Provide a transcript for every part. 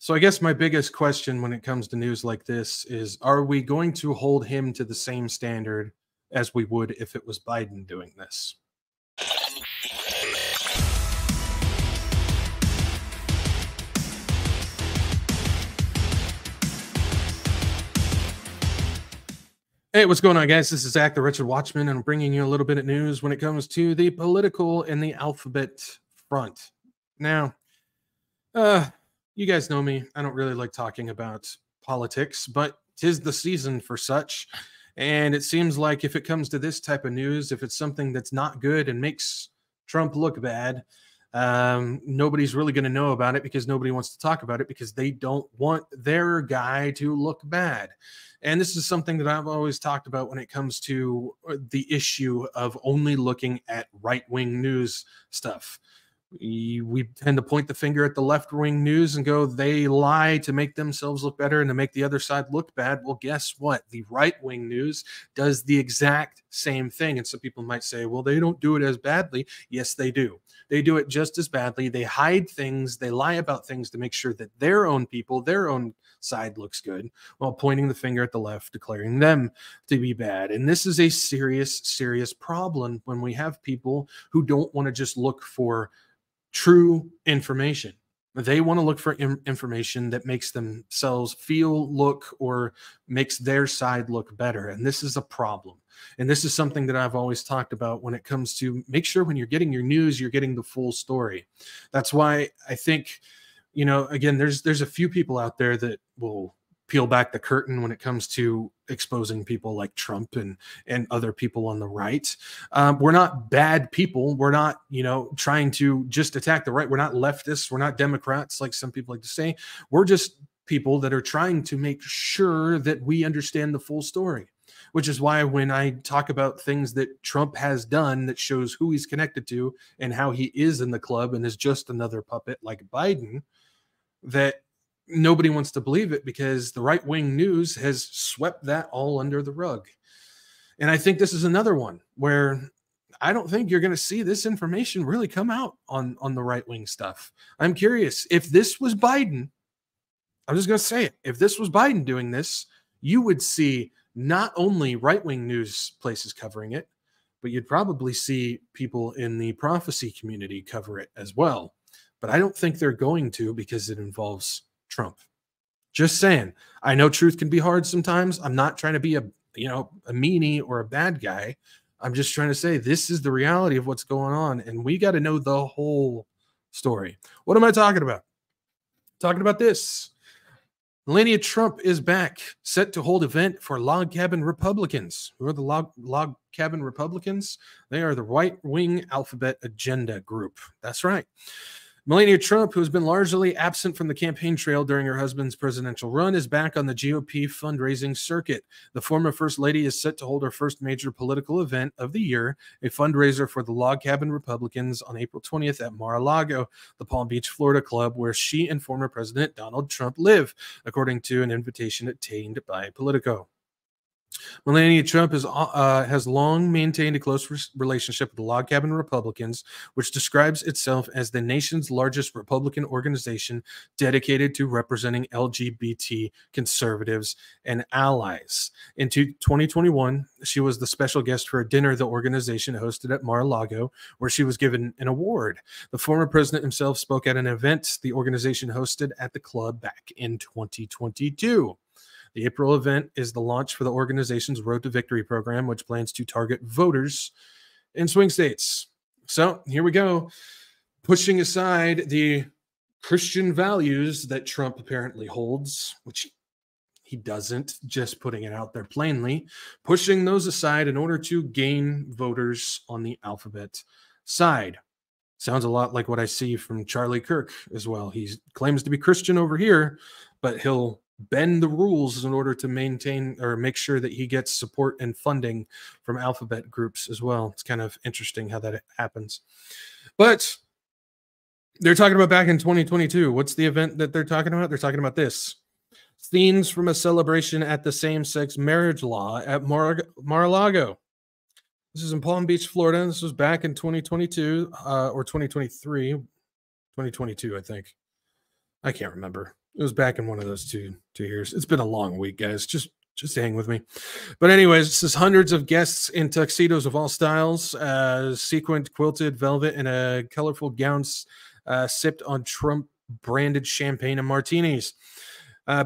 So I guess my biggest question when it comes to news like this is, are we going to hold him to the same standard as we would if it was Biden doing this? Hey, what's going on, guys? This is Zach, the Wretched Watchman, and I'm bringing you a little bit of news when it comes to the political and the alphabet front. Now, you guys know me. I don't really like talking about politics, but 'tis the season for such. And it seems like if it comes to this type of news, if it's something that's not good and makes Trump look bad, nobody's really going to know about it because nobody wants to talk about it because they don't want their guy to look bad. And this is something that I've always talked about when it comes to the issue of only looking at right-wing news stuff. We tend to point the finger at the left-wing news and go, they lie to make themselves look better and to make the other side look bad. Well, guess what? The right-wing news does the exact same thing. And some people might say, well, they don't do it as badly. Yes, they do. They do it just as badly. They hide things. They lie about things to make sure that their own people, their own side looks good, while pointing the finger at the left, declaring them to be bad. And this is a serious, serious problem when we have people who don't want to just look for true information. They want to look for information that makes themselves feel, look, or makes their side look better. And this is a problem. And this is something that I've always talked about when it comes to make sure when you're getting your news, you're getting the full story. That's why I think, you know, again, there's a few people out there that will peel back the curtain when it comes to exposing people like Trump and other people on the right. We're not bad people. We're not, you know, trying to just attack the right. We're not leftists. We're not Democrats, like some people like to say. We're just people that are trying to make sure that we understand the full story, which is why when I talk about things that Trump has done that shows who he's connected to and how he is in the club and is just another puppet like Biden, that nobody wants to believe it because the right-wing news has swept that all under the rug. And I think this is another one where I don't think you're going to see this information really come out on the right-wing stuff. I'm curious if this was Biden. I'm just going to say it. If this was Biden doing this, you would see not only right-wing news places covering it, but you'd probably see people in the prophecy community cover it as well. But I don't think they're going to because it involves Trump. Just saying. I know truth can be hard sometimes. I'm not trying to be a meanie or a bad guy. I'm just trying to say this is the reality of what's going on, and we got to know the whole story. What am I talking about? Talking about this. Melania Trump is back, set to hold event for Log Cabin Republicans. Who are the Log Cabin Republicans? They are the right-wing alphabet agenda group. That's right. Melania Trump, who has been largely absent from the campaign trail during her husband's presidential run, is back on the GOP fundraising circuit. The former First Lady is set to hold her first major political event of the year, a fundraiser for the Log Cabin Republicans on April 20th at Mar-a-Lago, the Palm Beach, Florida club where she and former President Donald Trump live, according to an invitation obtained by Politico. Melania Trump has long maintained a close relationship with the Log Cabin Republicans, which describes itself as the nation's largest Republican organization dedicated to representing LGBT conservatives and allies. In 2021, she was the special guest for a dinner the organization hosted at Mar-a-Lago, where she was given an award. The former president himself spoke at an event the organization hosted at the club back in 2022. The April event is the launch for the organization's Road to Victory program, which plans to target voters in swing states. So here we go. Pushing aside the Christian values that Trump apparently holds, which he doesn't, just putting it out there plainly, pushing those aside in order to gain voters on the alphabet side. Sounds a lot like what I see from Charlie Kirk as well. He claims to be Christian over here, but he'll bend the rules in order to maintain or make sure that he gets support and funding from alphabet groups as well. It's kind of interesting how that happens. But they're talking about back in 2022. What's the event that they're talking about? They're talking about this. Scenes from a celebration at the same-sex marriage law at Mar-a-Lago. This is in Palm Beach, Florida. This was back in 2022 or 2023. 2022, I think. I can't remember. It was back in one of those two years. It's been a long week, guys. Just hang with me. But anyways, this is hundreds of guests in tuxedos of all styles, sequined, quilted, velvet, and colorful gowns sipped on Trump-branded champagne and martinis.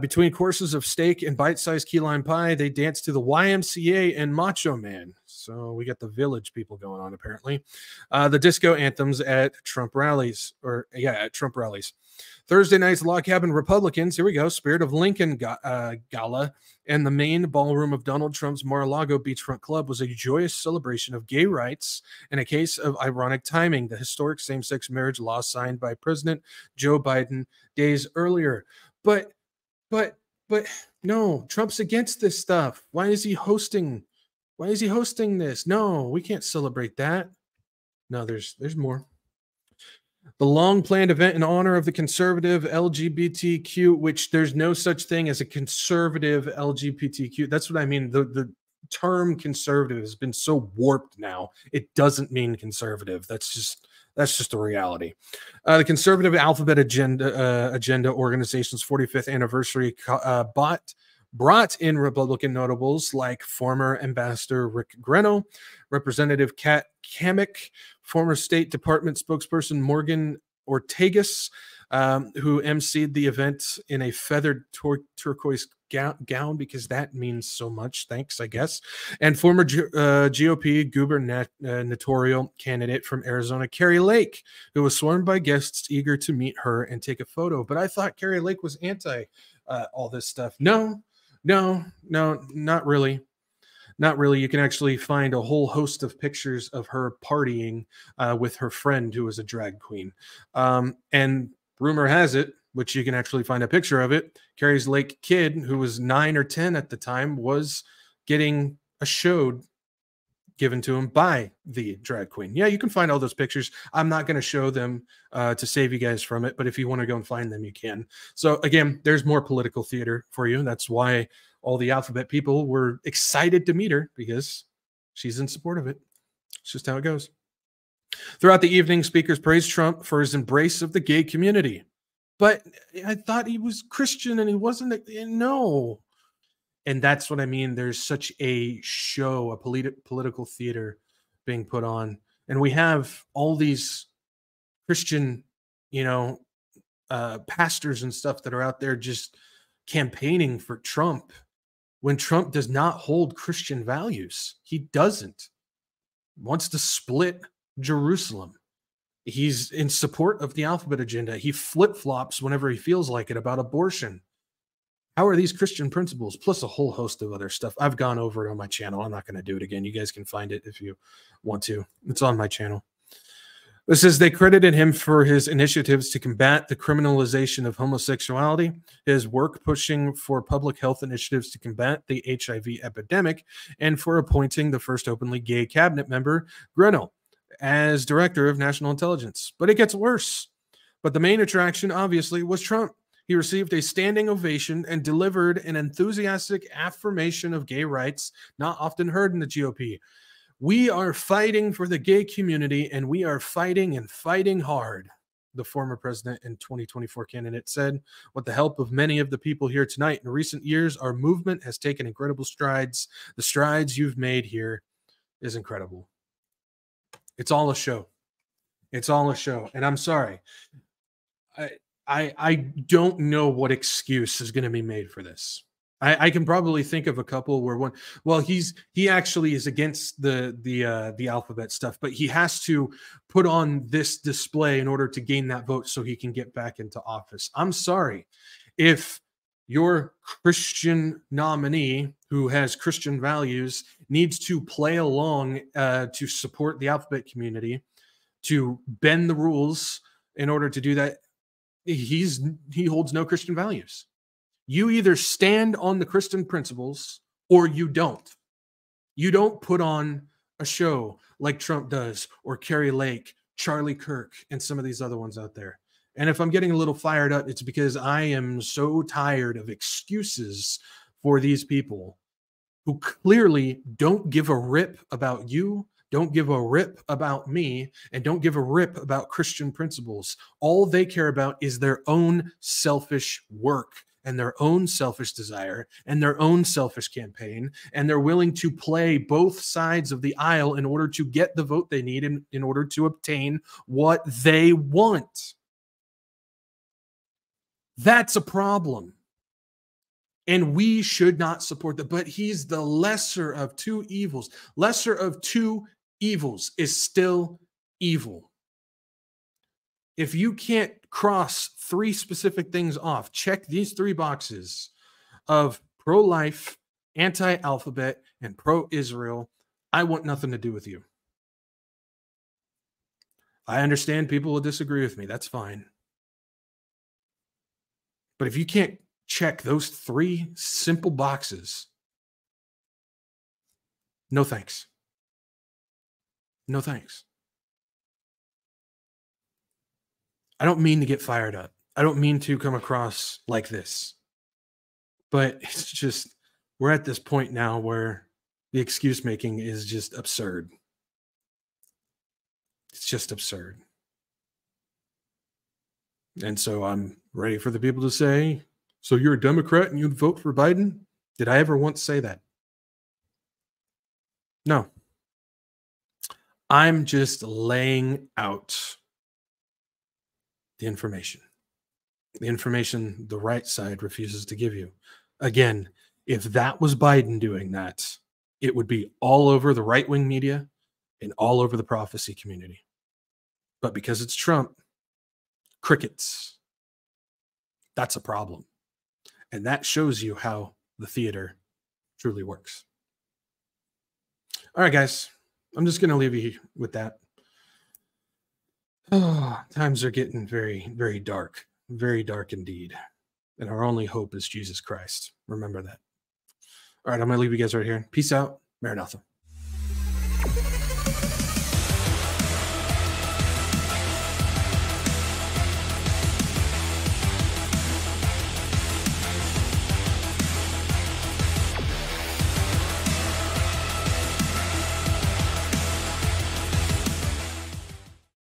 Between courses of steak and bite-sized key lime pie, they danced to the YMCA and Macho Man. So we got the village people going on, apparently. The disco anthems at Trump rallies. At Trump rallies. Thursday night's Log Cabin Republicans, here we go, Spirit of Lincoln Gala, and the main ballroom of Donald Trump's Mar-a-Lago Beachfront Club was a joyous celebration of gay rights and a case of ironic timing, the historic same-sex marriage law signed by President Joe Biden days earlier. But no, Trump's against this stuff. Why is he hosting this? No, we can't celebrate that. No, there's more. The long-planned event in honor of the conservative LGBTQ, which there's no such thing as a conservative LGBTQ. That's what I mean. The term conservative has been so warped now. It doesn't mean conservative. That's just a reality. The Conservative Alphabet Agenda Organization's 45th anniversary brought in Republican notables like former Ambassador Rick Grenell, Representative Kat Cammack, former State Department spokesperson Morgan Ortagus, who emceed the event in a feathered turquoise gown because that means so much. Thanks, I guess. And former GOP gubernatorial candidate from Arizona, Kari Lake, who was swarmed by guests eager to meet her and take a photo. But I thought Kari Lake was anti all this stuff. No, not really. Not really. You can actually find a whole host of pictures of her partying with her friend who was a drag queen. And rumor has it, which you can actually find a picture of it, Kari Lake kid, who was 9 or 10 at the time, was getting a show given to him by the drag queen. Yeah, you can find all those pictures. I'm not going to show them to save you guys from it, but if you want to go and find them, you can. So again, there's more political theater for you. That's why all the alphabet people were excited to meet her, because she's in support of it. It's just how it goes. Throughout the evening, speakers praised Trump for his embrace of the gay community. But I thought he was Christian and he wasn't. No. And that's what I mean. There's such a show, a political theater being put on. And we have all these Christian, pastors and stuff that are out there just campaigning for Trump when Trump does not hold Christian values. He doesn't. He wants to split Jerusalem. He's in support of the alphabet agenda. He flip-flops whenever he feels like it about abortion. How are these Christian principles, plus a whole host of other stuff? I've gone over it on my channel. I'm not going to do it again. You guys can find it if you want to. It's on my channel. This says they credited him for his initiatives to combat the criminalization of homosexuality, his work pushing for public health initiatives to combat the HIV epidemic, and for appointing the first openly gay cabinet member, Grenell, as director of national intelligence. But it gets worse. But the main attraction, obviously, was Trump. He received a standing ovation and delivered an enthusiastic affirmation of gay rights, not often heard in the GOP. We are fighting for the gay community, and we are fighting and fighting hard, the former president and 2024 candidate said. With the help of many of the people here tonight, in recent years, our movement has taken incredible strides. The strides you've made here is incredible. It's all a show. It's all a show. And I'm sorry. I don't know what excuse is going to be made for this. I can probably think of a couple where one, well, he actually is against the alphabet stuff, but he has to put on this display in order to gain that vote so he can get back into office. I'm sorry. If your Christian nominee who has Christian values needs to play along to support the alphabet community, to bend the rules in order to do that, he holds no Christian values. You either stand on the Christian principles or you don't. You don't put on a show like Trump does, or Kari Lake, Charlie Kirk, and some of these other ones out there. And if I'm getting a little fired up, it's because I am so tired of excuses for these people who clearly don't give a rip about you, don't give a rip about me, and don't give a rip about Christian principles. All they care about is their own selfish work and their own selfish desire and their own selfish campaign. And they're willing to play both sides of the aisle in order to get the vote they need in order to obtain what they want. That's a problem. And we should not support that. But he's the lesser of two evils. Lesser of two evils is still evil. If you can't cross three specific things off, check these three boxes of pro-life, anti-alphabet, and pro-Israel, I want nothing to do with you. I understand people will disagree with me. That's fine. But if you can't check those three simple boxes, no thanks. No thanks. I don't mean to get fired up. I don't mean to come across like this. But it's just, we're at this point now where the excuse making is just absurd. It's just absurd. And so I'm ready for the people to say, so you're a Democrat and you'd vote for Biden? Did I ever once say that? No. I'm just laying out the information the right side refuses to give you. Again, if that was Biden doing that, it would be all over the right-wing media and all over the prophecy community. But because it's Trump, crickets. That's a problem. And that shows you how the theater truly works. All right, guys, I'm just going to leave you with that. Oh, times are getting very, very dark indeed. And our only hope is Jesus Christ. Remember that. All right, I'm going to leave you guys right here. Peace out. Maranatha.